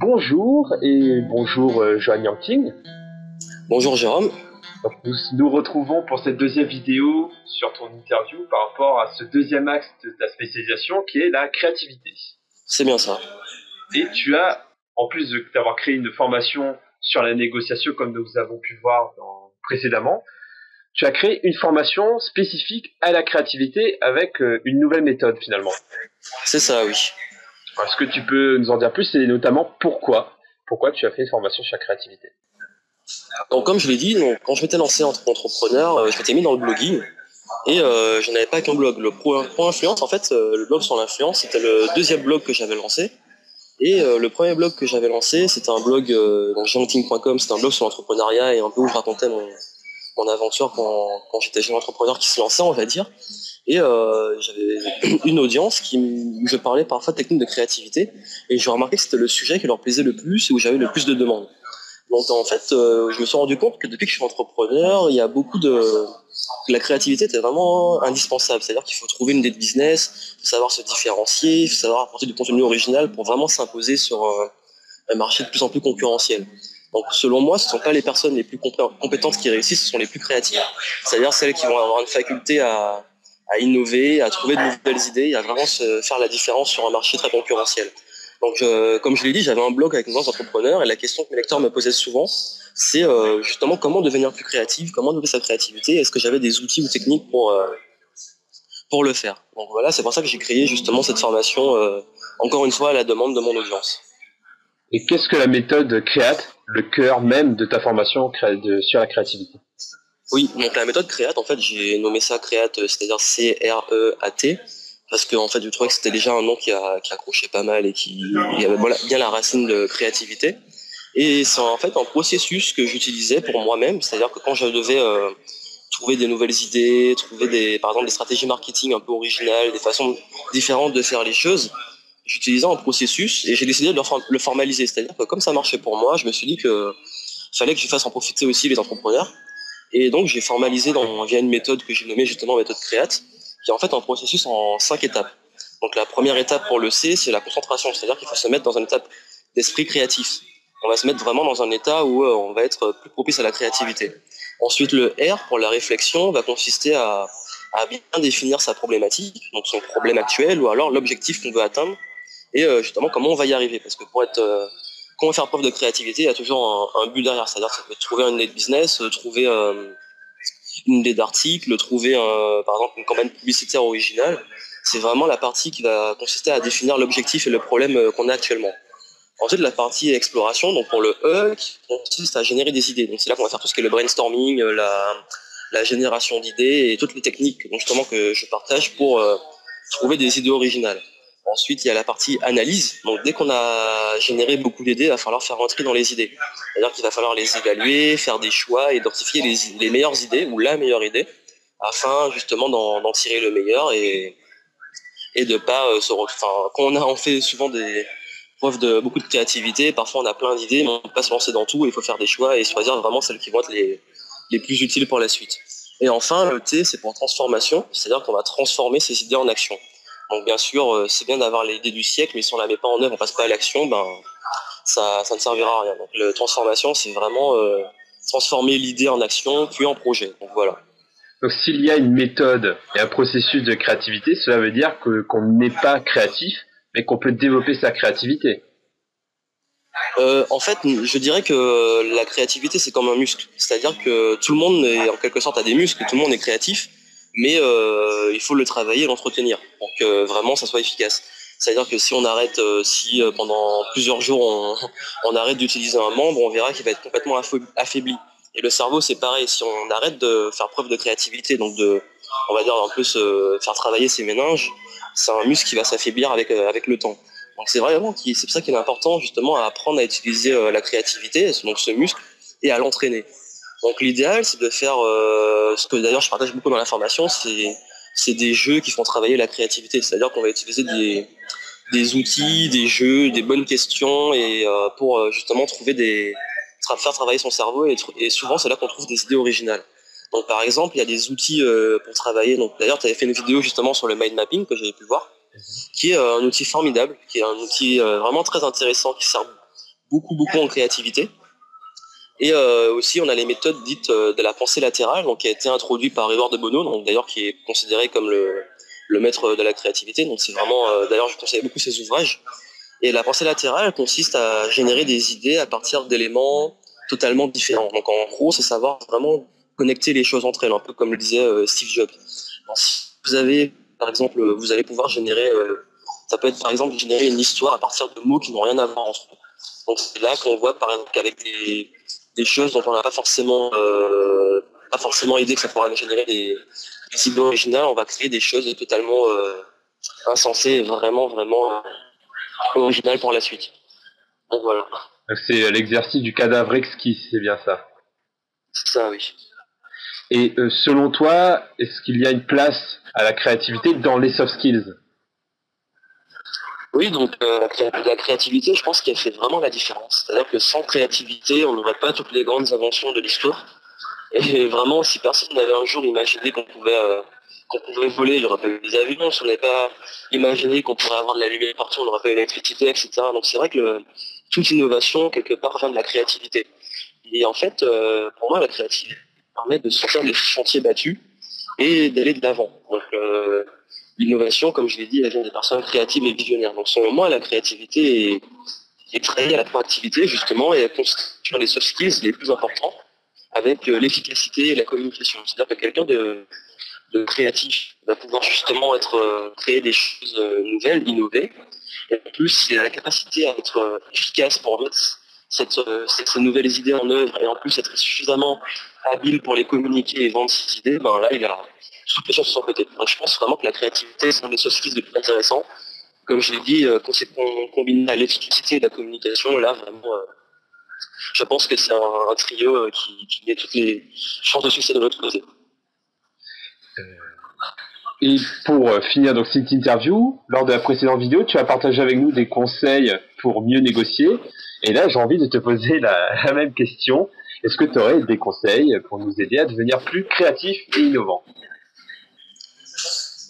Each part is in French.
Bonjour et bonjour Johan Yangting. Bonjour Jérôme. Donc nous nous retrouvons pour cette deuxième vidéo sur ton interview par rapport à ce deuxième axe de ta spécialisation qui est la créativité. C'est bien ça. Et tu as, en plus d'avoir créé une formation sur la négociation comme nous avons pu voir précédemment, tu as créé une formation spécifique à la créativité avec une nouvelle méthode finalement. C'est ça, oui. Est-ce que tu peux nous en dire plus et notamment pourquoi tu as fait une formation sur la créativité? Donc comme je l'ai dit, quand je m'étais lancé en tant qu'entrepreneur, je m'étais mis dans le blogging et je n'avais pas qu'un blog. Le pro influence, en fait, le blog sur l'influence, c'était le deuxième blog que j'avais lancé. Et le premier blog que j'avais lancé, c'était un blog donc jeanting.com, c'était un blog sur l'entrepreneuriat et un peu où je racontais mon aventure quand j'étais jeune entrepreneur qui se lançait, on va dire. Et j'avais une audience où je parlais parfois de techniques de créativité et j'ai remarqué que c'était le sujet qui leur plaisait le plus et où j'avais le plus de demandes. Donc en fait, je me suis rendu compte que depuis que je suis entrepreneur, il y a beaucoup la créativité était vraiment indispensable. C'est-à-dire qu'il faut trouver une idée de business, il faut savoir se différencier, il faut savoir apporter du contenu original pour vraiment s'imposer sur un marché de plus en plus concurrentiel. Donc selon moi, ce ne sont pas les personnes les plus compétentes qui réussissent, ce sont les plus créatives. C'est-à-dire celles qui vont avoir une faculté à innover, à trouver de nouvelles idées, à vraiment se faire la différence sur un marché très concurrentiel. Donc, comme je l'ai dit, j'avais un blog avec nos entrepreneurs et la question que mes lecteurs me posaient souvent, c'est justement comment devenir plus créatif, comment développer sa créativité, est-ce que j'avais des outils ou techniques pour le faire. Donc voilà, c'est pour ça que j'ai créé justement cette formation, encore une fois à la demande de mon audience. Et qu'est-ce que la méthode Créate, le cœur même de ta formation sur la créativité? Oui, donc la méthode Créate, en fait, j'ai nommé ça Créate, c'est-à-dire C-R-E-A-T, parce que en fait, je trouvais que c'était déjà un nom qui accrochait pas mal et qui avait bien la racine de créativité. Et c'est en fait un processus que j'utilisais pour moi-même, c'est-à-dire que quand je devais trouver des nouvelles idées, trouver par exemple des stratégies marketing un peu originales, des façons différentes de faire les choses, j'utilisais un processus et j'ai décidé de le formaliser. C'est-à-dire que comme ça marchait pour moi, je me suis dit que fallait que je fasse en profiter aussi les entrepreneurs. Et donc j'ai formalisé via une méthode que j'ai nommée justement méthode Créate, qui est en fait un processus en 5 étapes. Donc la première étape pour le C, c'est la concentration, c'est-à-dire qu'il faut se mettre dans une étape d'esprit créatif. On va se mettre vraiment dans un état où on va être plus propice à la créativité. Ensuite, le R, pour la réflexion, va consister à bien définir sa problématique, donc son problème actuel ou alors l'objectif qu'on veut atteindre, et justement comment on va y arriver. Parce que quand on veut faire preuve de créativité, il y a toujours un but derrière, c'est-à-dire que ça peut être trouver une idée de business, trouver une idée d'article, trouver par exemple une campagne publicitaire originale. C'est vraiment la partie qui va consister à définir l'objectif et le problème qu'on a actuellement. Ensuite, la partie exploration, donc pour le E, qui consiste à générer des idées. Donc c'est là qu'on va faire tout ce qui est le brainstorming, la génération d'idées et toutes les techniques donc justement que je partage pour trouver des idées originales. Ensuite, il y a la partie analyse. Donc dès qu'on a généré beaucoup d'idées, il va falloir faire rentrer dans les idées. C'est-à-dire qu'il va falloir les évaluer, faire des choix, identifier les meilleures idées ou la meilleure idée, afin justement d'en tirer le meilleur et de pas on fait souvent des preuve de beaucoup de créativité, parfois on a plein d'idées, mais on ne peut pas se lancer dans tout, il faut faire des choix et choisir vraiment celles qui vont être les plus utiles pour la suite. Et enfin, le T, c'est pour transformation, c'est-à-dire qu'on va transformer ces idées en action. Donc bien sûr, c'est bien d'avoir l'idée du siècle, mais si on la met pas en œuvre, on passe pas à l'action, ça ne servira à rien. Donc la transformation, c'est vraiment transformer l'idée en action, puis en projet. Donc voilà. Donc s'il y a une méthode et un processus de créativité, cela veut dire qu'on n'est pas créatif, mais qu'on peut développer sa créativité. En fait, je dirais que la créativité, c'est comme un muscle. C'est-à-dire que tout le monde, en quelque sorte, a des muscles, tout le monde est créatif, mais il faut le travailler et l'entretenir pour que vraiment ça soit efficace. C'est-à-dire que si on arrête, pendant plusieurs jours, on arrête d'utiliser un membre, on verra qu'il va être complètement affaibli. Et le cerveau, c'est pareil. Si on arrête de faire preuve de créativité, donc on va dire un peu faire travailler ses méninges, c'est un muscle qui va s'affaiblir avec le temps. Donc c'est vraiment c'est pour ça qu'il est important justement à apprendre à utiliser la créativité, donc ce muscle, et à l'entraîner. Donc l'idéal, c'est de faire ce que d'ailleurs je partage beaucoup dans la formation, c'est des jeux qui font travailler la créativité. C'est-à-dire qu'on va utiliser des outils, des jeux, des bonnes questions et pour justement faire travailler son cerveau et souvent c'est là qu'on trouve des idées originales. Donc par exemple, il y a des outils pour travailler. Donc d'ailleurs, tu avais fait une vidéo justement sur le mind mapping que j'avais pu voir, qui est un outil formidable, qui est un outil vraiment très intéressant, qui sert beaucoup en créativité. Et aussi, on a les méthodes dites de la pensée latérale, donc qui a été introduit par Édouard de Bono, donc d'ailleurs qui est considéré comme le maître de la créativité. Donc c'est vraiment, d'ailleurs, je conseille beaucoup ses ouvrages. Et la pensée latérale consiste à générer des idées à partir d'éléments totalement différents. Donc en gros, c'est savoir vraiment connecter les choses entre elles, un peu comme le disait Steve Jobs. Alors, si vous avez, par exemple, vous allez pouvoir générer, ça peut être par exemple générer une histoire à partir de mots qui n'ont rien à voir entre eux. Donc c'est là qu'on voit par exemple qu'avec des choses dont on n'a pas forcément idée que ça pourra générer des idées originales, on va créer des choses totalement insensées, vraiment originales pour la suite. Donc voilà. C'est l'exercice du cadavre exquis, c'est bien ça. C'est ça, oui. Et selon toi, est-ce qu'il y a une place à la créativité dans les soft skills? Oui, donc la créativité, je pense qu'elle fait vraiment la différence. C'est-à-dire que sans créativité, on n'aurait pas toutes les grandes inventions de l'histoire. Et vraiment, si personne n'avait un jour imaginé qu'on pouvait voler, il n'y aurait pas eu des avions. Si on n'avait pas imaginé qu'on pourrait avoir de la lumière partout, on n'aurait pas eu l'électricité, etc. Donc c'est vrai que toute innovation, quelque part, vient de la créativité. Et en fait, pour moi, la créativité permet de sortir des chantiers battus et d'aller de l'avant. Donc l'innovation, comme je l'ai dit, elle vient des personnes créatives et visionnaires. Donc selon moi, la créativité est très liée à la proactivité, justement, et elle constitue les soft skills les plus importants avec l'efficacité et la communication. C'est-à-dire que quelqu'un de créatif va pouvoir justement créer des choses nouvelles, innover. Et en plus, il a la capacité à être efficace pour mettre ces nouvelles idées en œuvre et en plus être suffisamment habile pour les communiquer et vendre ses idées, ben là, il a toutes les choses sur son côté. Donc je pense vraiment que la créativité, c'est un des soft skills les plus intéressants. Comme je l'ai dit, quand c'est combiné à l'efficacité et la communication, là, vraiment, je pense que c'est un trio qui met toutes les chances de succès de l'autre côté. Et pour finir donc cette interview, lors de la précédente vidéo, tu as partagé avec nous des conseils pour mieux négocier. Et là, j'ai envie de te poser la même question. Est-ce que tu aurais des conseils pour nous aider à devenir plus créatifs et innovants?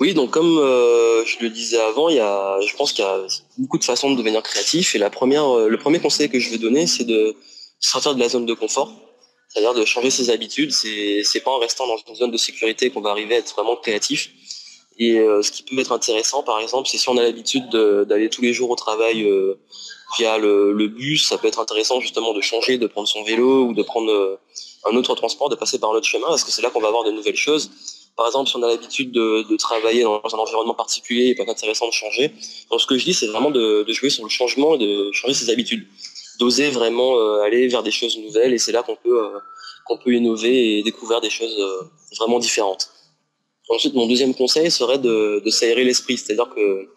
Oui, donc comme je le disais avant, je pense qu'il y a beaucoup de façons de devenir créatif. Et le premier conseil que je veux donner, c'est de sortir de la zone de confort, c'est-à-dire de changer ses habitudes. C'est pas en restant dans une zone de sécurité qu'on va arriver à être vraiment créatif. Et ce qui peut être intéressant, par exemple, c'est si on a l'habitude d'aller tous les jours au travail via le bus, ça peut être intéressant justement de changer, de prendre son vélo ou de prendre un autre transport, de passer par un autre chemin, parce que c'est là qu'on va avoir de nouvelles choses. Par exemple, si on a l'habitude de travailler dans un environnement particulier, il peut être intéressant de changer. Donc ce que je dis, c'est vraiment de jouer sur le changement et de changer ses habitudes, d'oser vraiment aller vers des choses nouvelles, et c'est là qu'on peut innover et découvrir des choses vraiment différentes. Ensuite, mon deuxième conseil serait de s'aérer l'esprit, c'est-à-dire que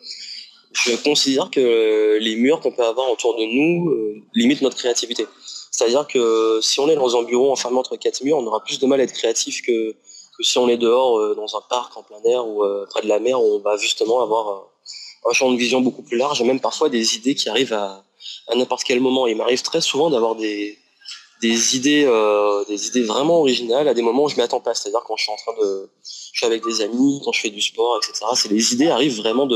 je considère que les murs qu'on peut avoir autour de nous limitent notre créativité. C'est-à-dire que si on est dans un bureau enfermé entre quatre murs, on aura plus de mal à être créatif que si on est dehors dans un parc en plein air ou près de la mer, où on va justement avoir un champ de vision beaucoup plus large et même parfois des idées qui arrivent à n'importe quel moment. Il m'arrive très souvent d'avoir des idées vraiment originales à des moments où je m'y attends pas. C'est-à-dire quand je suis avec des amis, quand je fais du sport, etc. Les idées arrivent vraiment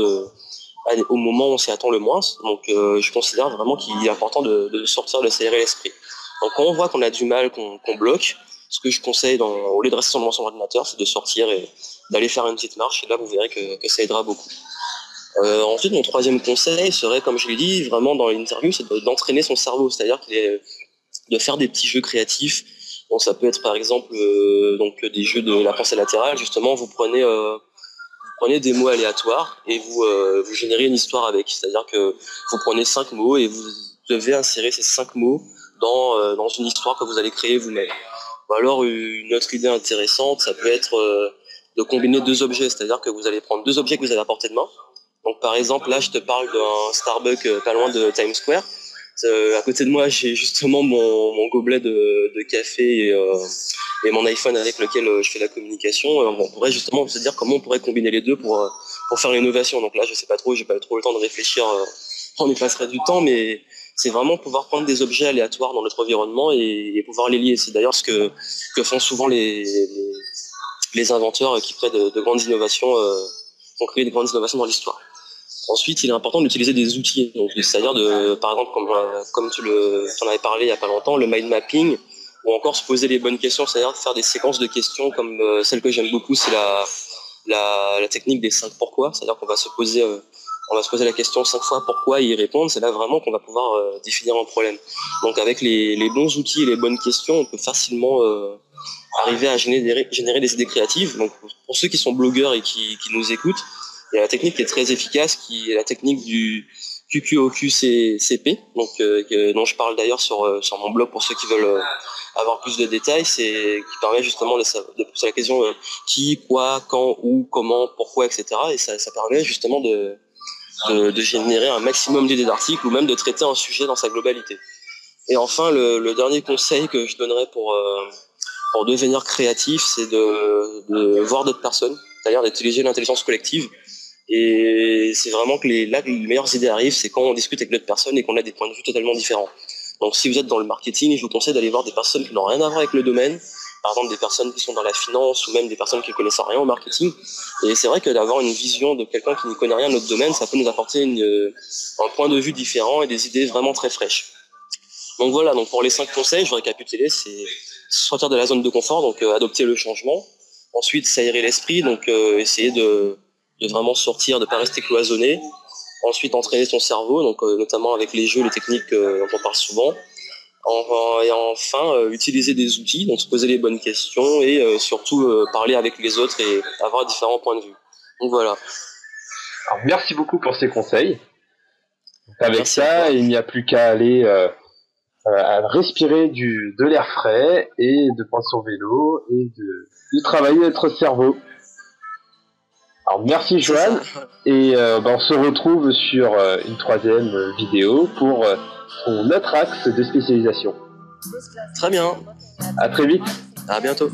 au moment où on s'y attend le moins. Donc je considère vraiment qu'il est important de sortir, de s'aérer l'esprit. Donc quand on voit qu'on a du mal, qu'on bloque, ce que je conseille, au lieu de rester devant son ordinateur, c'est de sortir et d'aller faire une petite marche. Et là, vous verrez que ça aidera beaucoup. Ensuite, mon troisième conseil serait, comme je l'ai dit, vraiment dans l'interview, c'est d'entraîner son cerveau. C'est-à-dire de faire des petits jeux créatifs. Bon, ça peut être par exemple donc des jeux de la pensée latérale. Justement, vous prenez des mots aléatoires et vous générez une histoire avec. C'est-à-dire que vous prenez 5 mots et vous devez insérer ces 5 mots dans une histoire que vous allez créer vous-même. Ou alors une autre idée intéressante, ça peut être de combiner deux objets. C'est-à-dire que vous allez prendre deux objets que vous avez à portée de main. Donc par exemple, là, je te parle d'un Starbucks pas loin de Times Square. À côté de moi, j'ai justement mon gobelet de café et mon iPhone avec lequel je fais la communication. On pourrait justement se dire comment on pourrait combiner les deux pour faire l'innovation. Donc là, je sais pas trop, j'ai pas trop le temps de réfléchir. On y passerait du temps, mais c'est vraiment pouvoir prendre des objets aléatoires dans notre environnement et pouvoir les lier. C'est d'ailleurs ce que font souvent les inventeurs qui créent de grandes innovations, ont créé de grandes innovations dans l'histoire. Ensuite, il est important d'utiliser des outils, donc c'est-à-dire par exemple, comme tu en avais parlé il y a pas longtemps, le mind mapping, ou encore se poser les bonnes questions, c'est-à-dire faire des séquences de questions comme celle que j'aime beaucoup, c'est la technique des 5 pourquoi, c'est-à-dire qu'on va se poser la question 5 fois pourquoi et y répondre. C'est là vraiment qu'on va pouvoir définir un problème. Donc avec les bons outils et les bonnes questions, on peut facilement arriver à générer des idées créatives. Donc pour ceux qui sont blogueurs et qui nous écoutent, il y a la technique qui est très efficace, qui est la technique du QQOQCP, donc dont je parle d'ailleurs sur mon blog pour ceux qui veulent avoir plus de détails. C'est qui permet justement de poser la question qui, quoi, quand, où, comment, pourquoi, etc. Et ça permet justement de générer un maximum d'idées d'articles ou même de traiter un sujet dans sa globalité. Et enfin, le dernier conseil que je donnerais pour devenir créatif, c'est de voir d'autres personnes, c'est-à-dire d'utiliser l'intelligence collective. Et c'est vraiment que les meilleures idées arrivent, c'est quand on discute avec d'autres personnes et qu'on a des points de vue totalement différents. Donc si vous êtes dans le marketing, je vous conseille d'aller voir des personnes qui n'ont rien à voir avec le domaine, par exemple des personnes qui sont dans la finance ou même des personnes qui ne connaissent rien au marketing. Et c'est vrai que d'avoir une vision de quelqu'un qui ne connaît rien à notre domaine, ça peut nous apporter un point de vue différent et des idées vraiment très fraîches. Donc voilà, donc pour les 5 conseils, je vais récapituler, c'est sortir de la zone de confort, donc adopter le changement. Ensuite, s'aérer l'esprit, donc essayer de vraiment sortir, de pas rester cloisonné. Ensuite, entraîner son cerveau, donc notamment avec les jeux, les techniques dont on parle souvent. Et enfin, utiliser des outils, donc se poser les bonnes questions et surtout parler avec les autres et avoir différents points de vue. Donc voilà. Alors, merci beaucoup pour ces conseils. Avec Merci ça, il n'y a plus qu'à aller à respirer de l'air frais et de prendre son vélo et de travailler notre cerveau. Alors merci Joanne, et on se retrouve sur une 3e vidéo pour ton autre axe de spécialisation. Très bien. À très vite. À bientôt.